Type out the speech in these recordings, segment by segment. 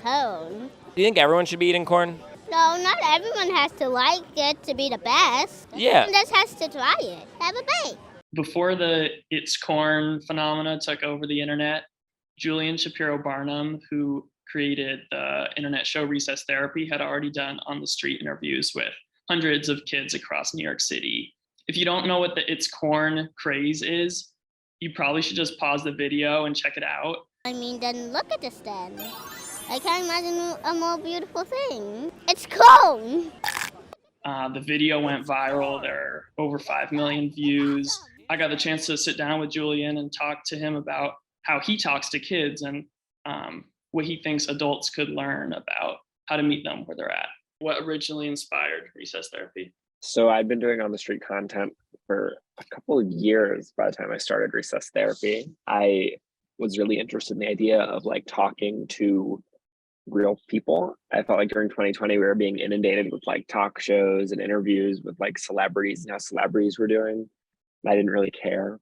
cone. Do you think everyone should be eating corn? No, not everyone has to like it to be the best. Yeah. Everyone just has to try it. Have a bite. Before the It's Corn phenomena took over the internet, Julian Shapiro-Barnum, who created the internet show Recess Therapy, had already done on-the-street interviews with hundreds of kids across New York City. If you don't know what the It's Corn craze is, you probably should just pause the video and check it out. I mean, then look at this then. I can't imagine a more beautiful thing. It's cone! The video went viral. There are over 5 million views. I got the chance to sit down with Julian and talk to him about how he talks to kids and what he thinks adults could learn about how to meet them where they're at. What originally inspired Recess Therapy? So I'd been doing on the street content for a couple of years by the time I started Recess Therapy. I was really interested in the idea of like talking to real people. I felt like during 2020 we were being inundated with like talk shows and interviews with like celebrities and how celebrities were doing. I didn't really care.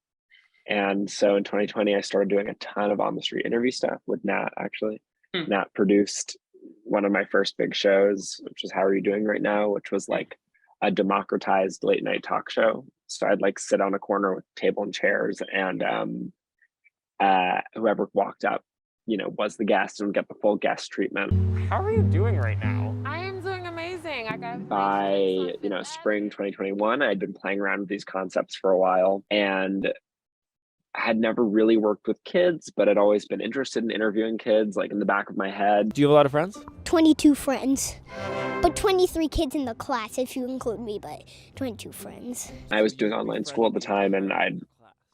And so in 2020, I started doing a ton of on the street interview stuff with Nat, actually. Nat produced one of my first big shows, which is How Are You Doing Right Now, which was like a democratized late night talk show. So I'd like sit on a corner with a table and chairs, and whoever walked up, you know, was the guest and get the full guest treatment. How are you doing right now? I am doing amazing. I got By, you know, spring 2021, I'd been playing around with these concepts for a while, and I had never really worked with kids, but I'd always been interested in interviewing kids, like in the back of my head. Do you have a lot of friends? 22 friends. But 23 kids in the class, if you include me, but 22 friends. I was doing online school at the time, and I'd,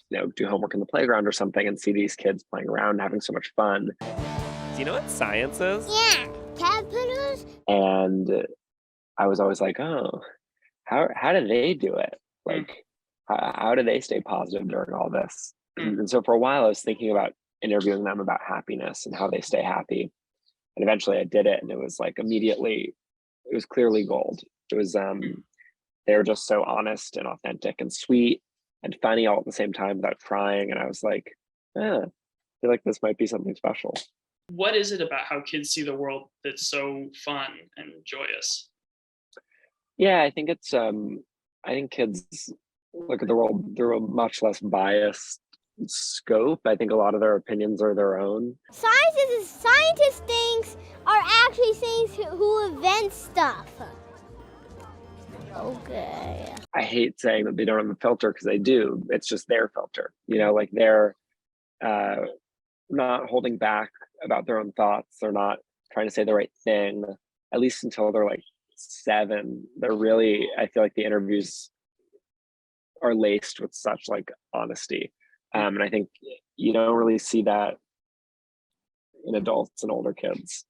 you know, do homework in the playground or something and see these kids playing around, having so much fun. Do you know what science is? Yeah, caterpillars. And I was always like, oh, how do they do it? Like, how do they stay positive during all this? And so for a while, I was thinking about interviewing them about happiness and how they stay happy. And eventually I did it, and it was like immediately, it was clearly gold. It was, they were just so honest and authentic and sweet and funny all at the same time without trying. And I was like, I feel like this might be something special. What is it about how kids see the world that's so fun and joyous? Yeah, I think it's, I think kids look at the world through a much less biased scope. I think a lot of their opinions are their own. Scientists things are actually things who invent stuff. Okay. I hate saying that they don't have a filter, because they do. It's just their filter. You know, like they're not holding back about their own thoughts. They're not trying to say the right thing, at least until they're like 7. They're really, I feel like the interviews are laced with such like honesty. And I think you don't really see that in adults and older kids.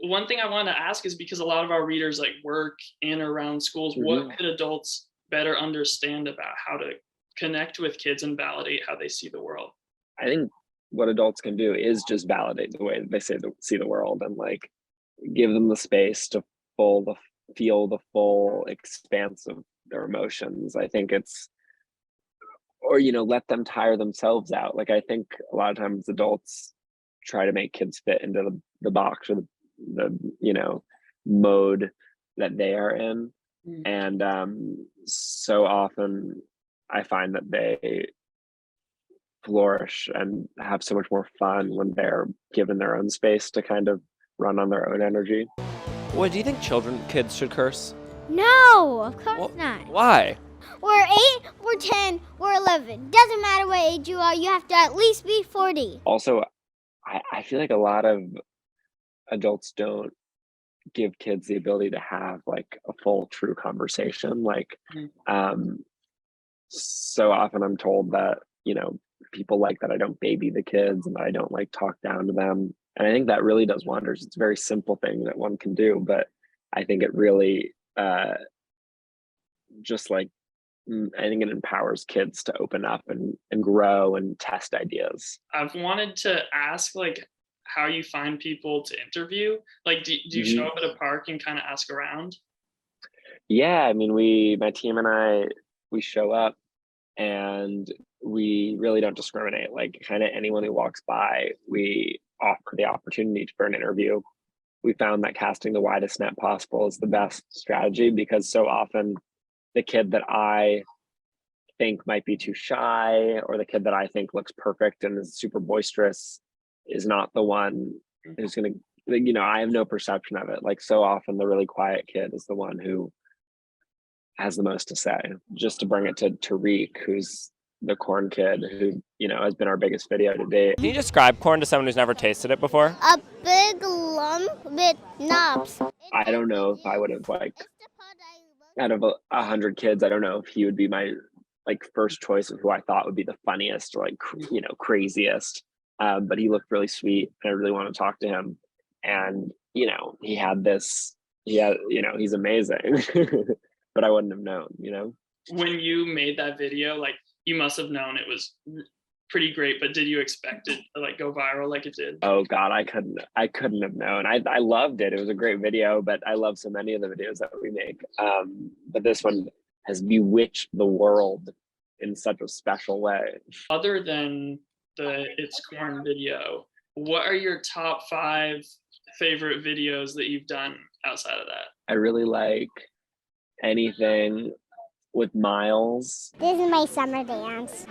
One thing I wanted to ask is, because a lot of our readers like work in or around schools, what could adults better understand about how to connect with kids and validate how they see the world? I think what adults can do is just validate the way they see the world, and like give them the space to feel the full expanse of their emotions. I think it's, or, you know, let them tire themselves out. Like, I think a lot of times adults try to make kids fit into the box or the you know, mode that they are in. And so often I find that they flourish and have so much more fun when they're given their own space to kind of run on their own energy. What, do you think kids should curse? No, of course not. Why? We're 8, we're 10, we're 11. Doesn't matter what age you are, you have to at least be 40. Also, I feel like a lot of adults don't give kids the ability to have like a full, true conversation. Like, so often I'm told that, you know, people like that I don't baby the kids and that I don't like talk down to them. And I think that really does wonders. It's a very simple thing that one can do, but I think it really just like, I think it empowers kids to open up and grow and test ideas. I've wanted to ask like how you find people to interview. Like, do you show up at a park and kind of ask around? Yeah, I mean, my team and I, we show up and we really don't discriminate. Like, kind of anyone who walks by, we offer the opportunity for an interview. we found that casting the widest net possible is the best strategy, because so often the kid that I think might be too shy, or the kid that I think looks perfect and is super boisterous, is not the one who's going to, I have no perception of it. Like, so often the really quiet kid is the one who has the most to say. Just to bring it to Tariq, who's the corn kid, who, has been our biggest video to date. Can you describe corn to someone who's never tasted it before? A big lump with knobs. I don't know if I would have, out of 100 kids, I don't know if he would be my first choice of who I thought would be the funniest or craziest. But he looked really sweet, and I really want to talk to him. And he had this. He's amazing. But I wouldn't have known. When you made that video, you must have known it was pretty great, but did you expect it to go viral like it did? Oh God, I couldn't have known. I loved it. It was a great video, but I love so many of the videos that we make. But this one has bewitched the world in such a special way. Other than the It's Corn video, what are your top 5 favorite videos that you've done outside of that? I really like anything with Miles. This is my summer dance.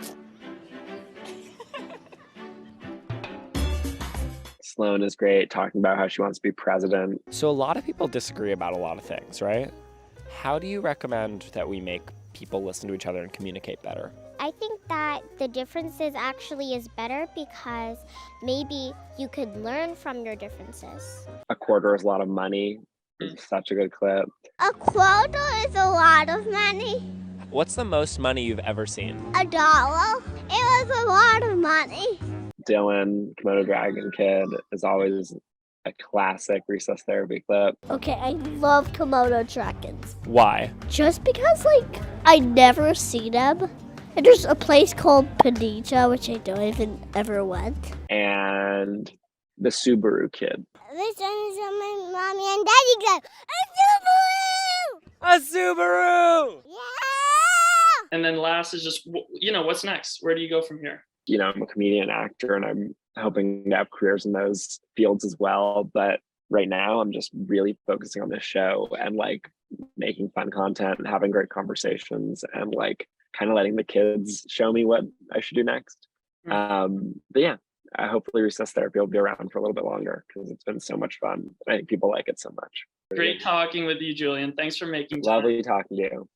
Sloan is great, talking about how she wants to be president. So a lot of people disagree about a lot of things, right? How do you recommend that we make people listen to each other and communicate better? I think that the differences actually is better, because maybe you could learn from your differences. A quarter is a lot of money. It's such a good clip. A quarter is a lot of money. What's the most money you've ever seen? $1. It was a lot of money. Dylan, Komodo Dragon Kid, is always a classic recess therapy clip. Okay, I love Komodo dragons. Why? Just because, I never see them. And there's a place called Panija, which I don't even ever went. And the Subaru Kid. This one is what my mommy and daddy go, A Subaru! yeah! And then last is just, what's next? Where do you go from here? I'm a comedian, actor, and I'm hoping to have careers in those fields as well. But right now, I'm just really focusing on this show and making fun content and having great conversations and kind of letting the kids show me what I should do next. But yeah, hopefully recess therapy will be around for a little bit longer, because it's been so much fun. I think people like it so much. Great talking with you, Julian. Thanks for making time. Lovely talking to you.